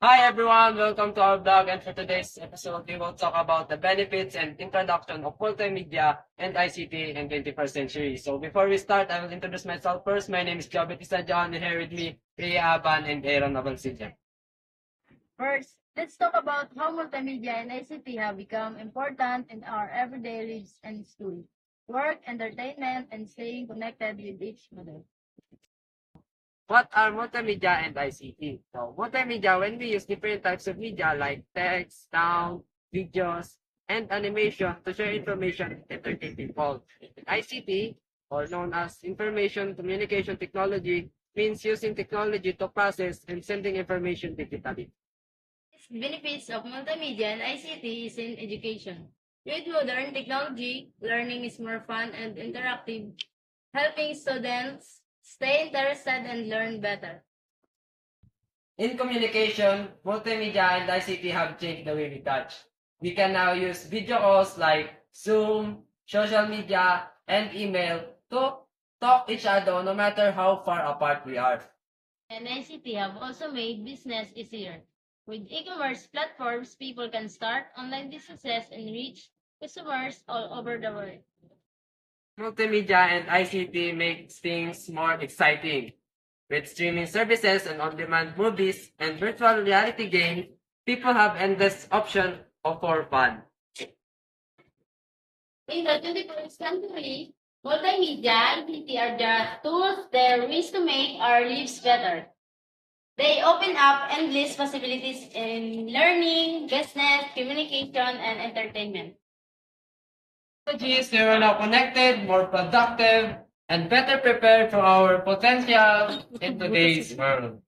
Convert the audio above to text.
Hi everyone, welcome to our blog, and for today's episode we will talk about the benefits and introduction of multimedia and ICT in 21st century. So before we start, I will introduce myself first. My name is Jobet John, and here with me, Ria Aban and Aaron Nabalsidya. First, let's talk about how multimedia and ICT have become important in our everyday lives and school, work, entertainment, and staying connected with each other. What are multimedia and ICT? So multimedia, when we use different types of media like text, sound, videos, and animation to share information and entertain people. ICT, or known as Information Communication Technology, means using technology to process and sending information digitally. Benefits of multimedia and ICT is in education. With modern technology, learning is more fun and interactive, helping students stay interested and learn better. In communication, multimedia and ICT have changed the way we touch. We can now use video calls like Zoom, social media, and email to talk each other no matter how far apart we are. And ICT have also made business easier. With e-commerce platforms, people can start online businesses and reach customers all over the world. Multimedia and ICT makes things more exciting. With streaming services and on-demand movies and virtual reality games, people have endless options for fun. In the 21st century, multimedia and ICT are the tools that ways to make our lives better. They open up endless possibilities in learning, business, communication, and entertainment. Technologies, we are now connected, more productive, and better prepared for our potential in today's world.